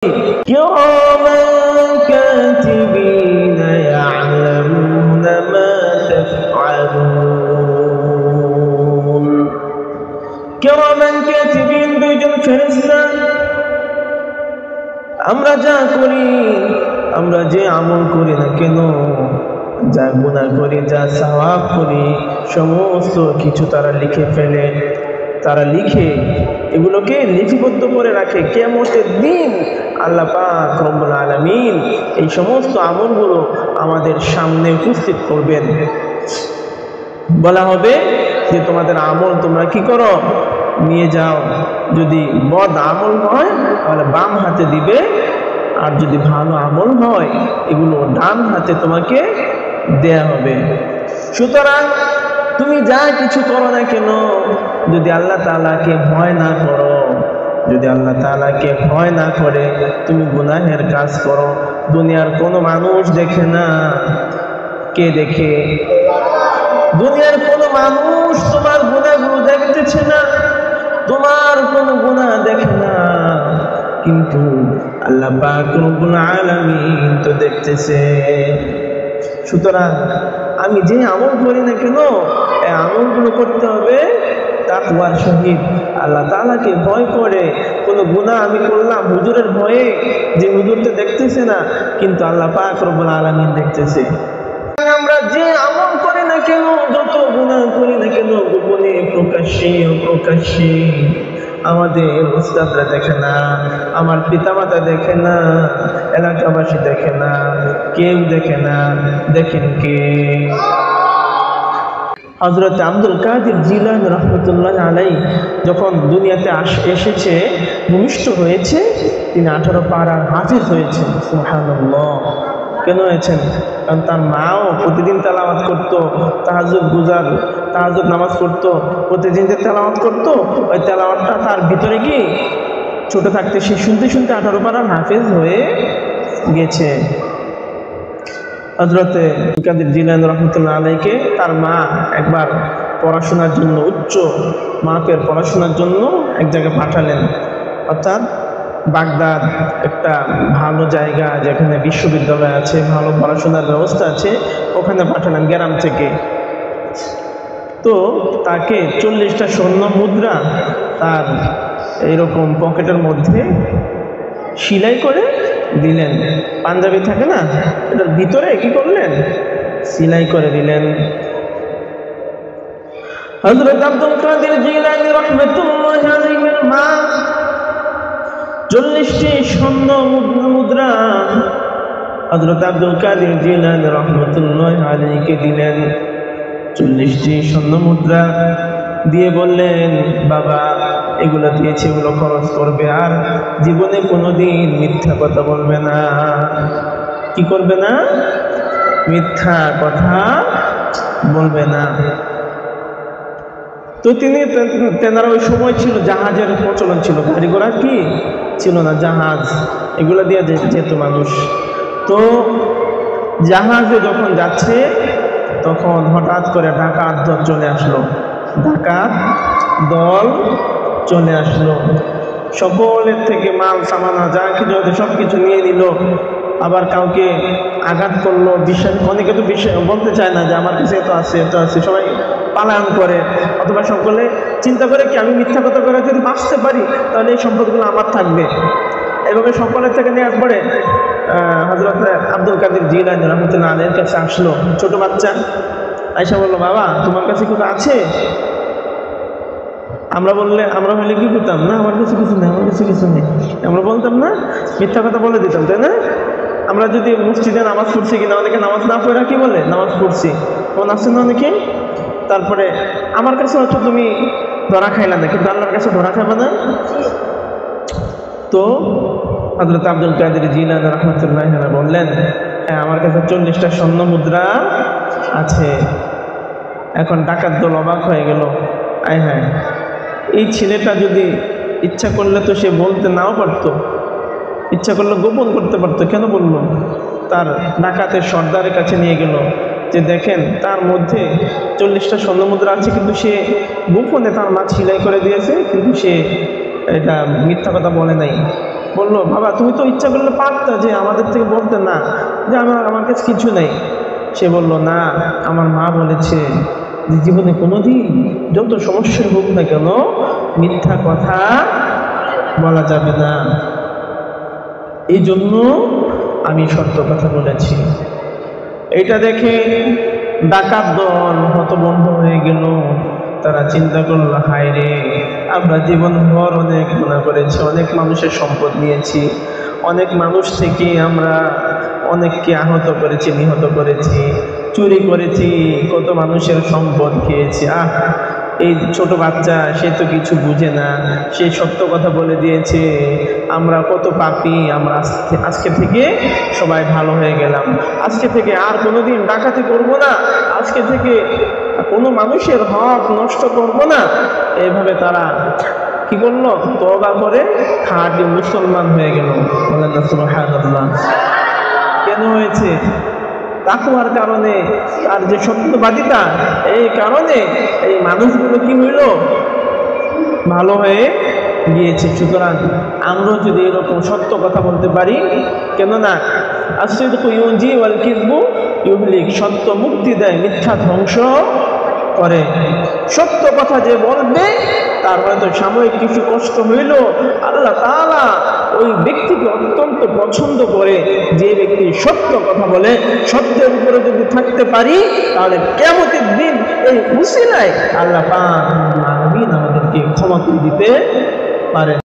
كراما كاتبين يعلمون ما تفعلون كراما كاتبين দুইজন ফেরেশতা আমরা যা করি আমরা যে আমল করি না কেন যা গুনাহ করি যা সওয়াব করি সমস্ত কিছু তারা লিখে ফেলে তারা লিখে এগুলোকে লিপিবদ্ধ করে রাখে কিয়ামতের দিন আল্লাহ পাক রব্বুল আলামিন এই সমস্ত আমলগুলো আমাদের সামনে উপস্থিত করবেন বলা হবে যে তোমাদের আমল তোমরা কি করো নিয়ে যাও যদি বদ আমল হয় তাহলে বাম হাতে দিবে আর যদি ভালো আমল হয় এগুলো ডান হাতে তোমাকে দেয়া হবে সুতরাং তুমি যা কিছু করো না কেন যদি আল্লাহ তাআলাকে ভয় না করো যদি আল্লাহ তাআলাকে ভয় না করে তুমি গুনাহের কাজ করো দুনিয়ার কোনো মানুষ দেখে না কে দেখে দুনিয়ার কোনো মানুষ তোমার গুনাহগুলো দেখতেছে না তোমার কোনো গুনাহ দেখে না কিন্তু আল্লাহ পাক রব্বুল আলামিন তো দেখতেছে সুতরাং আমি যে আমল করি না কেন এই আমলগুলো করতে হবে তাকওয়ার সহিত আল্লাহ তাআলাকে ভয় করে কোনো গুনাহ আমি করলাম হুজুরের ভয়ে যে হুজুর তো দেখতেছে না কিন্তু আল্লাহ পাক রব্বুল আলামিন দেখতেছে আমরা যে আমল করি না কেন যত গুনাহ করি না কেন গোপনে প্রকাশ্যে অপ্রকাশ্যে আমাদের উস্তাদরা দেখে না আমার পিতামাতা দেখে না এলাকাবাসী দেখে না কেউ দেখে না দেখেন কে হযরত আব্দুল কাদের জিলানী রাহমাতুল্লাহ আলাইহি যখন দুনিয়াতে এসেছে ভূমিষ্ঠ হয়েছে তিনি 18 পারার হাফেজ হয়েছেন সুবহানাল্লাহ কেন হয়েছেন কারণ তার মাও প্রতিদিন তেলাওয়াত করতো তাহাজ্জুদ নামাজ পড়তো প্রতিদিন যে তেলাওয়াত করতো ওই তেলাওয়াতটা তার ভিতরে কি ছোট থাকতে সে শুনতে শুনতে 18 পারার হাফেজ হয়ে গেছে হযরত কাদের জিলানী রাহমাতুল্লাহ আলাইহিকে তার মা একবার পড়াশোনার জন্য উচ্চ মাপের পড়াশোনার জন্য এক জায়গায় পাঠালেন অর্থাৎ বাগদাদ একটা ভালো জায়গা যেখানে বিশ্ববিদ্যালয় আছে ভালো পড়াশোনার ব্যবস্থা আছে ওখানে পাঠালেন গ্রাম থেকে তো তাকে 40টা স্বর্ণ মুদ্রা তার এইরকম পকেটের মধ্যে সেলাই করে দিলেন পাঞ্জাবি থাকে না এটার ভিতরে কি করলেন সেলাই করে দিলেন হযরত আব্দুল কাদের জিলানী রাহমাতুল্লাহি আলাইহির মা 40টি স্বর্ণ মুদ্রা হযরত আব্দুল কাদের জিলানী রাহমাতুল্লাহি আলাইহিকে দিলেন 40টি স্বর্ণ মুদ্রা দিয়ে বললেন বাবা এগুলো দিয়েছে এগুলো খরচ করবে আর জীবনে কোনোদিন মিথ্যা কথা বলবে না কি করবে না মিথ্যা কথা বলবে না তো তেনারা ওই সময় ছিল জাহাজের প্রচলন ছিল গাড়ি ঘোড়া কি ছিল না জাহাজ এগুলো দিয়ে যেত মানুষ তো জাহাজে যখন যাচ্ছে তখন হঠাৎ করে ডাকাত দল চলে আসলো সকলের থেকে মাল সামানা যা কিছু সব কিছু নিয়ে নিল আবার কাউকে আঘাত করলো বিশ্বাস অনেকে তো বিশ্বাস বলতে চায় না যে আমার কাছে এত আছে সবাই পালায়ন করে অথবা সকলে চিন্তা করে কি আমি মিথ্যা কথা করে যদি বাঁচতে পারি তাহলে এই সম্পদগুলো আমার থাকবে এভাবে সকলের থেকে নেওয়ার পরে হযরত আব্দুল কাদের জিলানী রাহমাতুল্লাহ আলাইহির কাছে আসলো ছোট বাচ্চা আয়েশা বলল বাবা তোমার কাছে কিছু আছে আমরা হলে কি করতাম না আমার কাছে কিছু নেই আমরা বলতাম না মিথ্যা কথা বলে দিতাম তাই না আমরা যদি মসজিদে নামাজ পড়ছি কিনা অনেকে নামাজ না পড়া কি বলে নামাজ পড়ছি মন আসছে না অনেকে তারপরে আমার কাছে হয়তো তুমি ধরা খাইলা না কিন্তু আল্লাহর কাছে ধরা খাবে না তো হযরত আব্দুল কাদের জিলানী রাহমাতুল্লাহ আলাইহি বললেন হ্যাঁ আমার কাছে 40টা স্বর্ণ মুদ্রা আছে এখন ডাকাত দল অবাক হয়ে গেল আয় হায় এই ছেলেটা যদি ইচ্ছা করলে তো সে বলতে নাও পারতো ইচ্ছা করলে গোপন করতে পারতো কেন বলল তার ডাকাতের সর্দারের কাছে নিয়ে গেল যে দেখেন তার মধ্যে 40টা স্বর্ণ মুদ্রা আছে কিন্তু সে গোপনে তার মা সেলাই করে দিয়েছে কিন্তু সে এটা মিথ্যা কথা বলে নাই বললো, বাবা তুমি তো ইচ্ছা করলে পারতা যে আমাদের থেকে বলতে না যে আমার কাছে কিছু নেই। সে বলল, না, আমার মা বলেছে যে জীবনে কোনোদিন যত সমস্যার হোক না কেন মিথ্যা কথা বলা যাবে না, এই জন্য আমি সত্য কথা বলেছি। এটা দেখে ডাকাত দল হতভম্ব হয়ে গেল। তারা চিন্তা করলো, হায় রে, আমরা জীবনভর অনেক গুনাহ করেছি, অনেক মানুষের সম্পদ নিয়েছি, অনেক মানুষ থেকে আমরা অনেককে আহত করেছি, নিহত করেছি, চুরি করেছি, কত মানুষের সম্পদ খেয়েছি। এই ছোট বাচ্চা, সে তো কিছু বুঝে না, সে সত্য কথা বলে দিয়েছে, আমরা কত পাপী, আমরা আজকে থেকে সবাই ভালো হয়ে গেলাম, আজকে থেকে আর কোনোদিন ডাকাতি করব না, আজকে থেকে কোনো মানুষের হক নষ্ট করব না। এইভাবে তারা কি করলো, তওবা করে খাঁটি মুসলমান হয়ে গেল। বলেন না সুবহানাল্লাহ। কেন হয়েছে? তাকওয়ার কারণে, তার যে সত্যবাদিতা, এই কারণে এই মানুষগুলো কি হইল, ভালো হয়ে গিয়েছে। সুতরাং আমরা যদি এরকম সত্য কথা বলতে পারি, কেননা আসিদকু ইউনজি ওয়াল কিযবু ইউহলিক, সত্য মুক্তি দেয়, মিথ্যা ধ্বংস করে। সত্য কথা যে বলবে তার হয়তো সাময়িক কিছু কষ্ট হইল, আল্লাহ তাআলা ওই ব্যক্তিকে অত্যন্ত পছন্দ করে। যে ব্যক্তি সত্য কথা বলে, সত্যের উপরে যদি থাকতে পারি, তাহলে কিয়ামতের দিন এই উসিলায় আল্লাহ পাক আমাদেরকে ক্ষমা করে দিতে পারেন।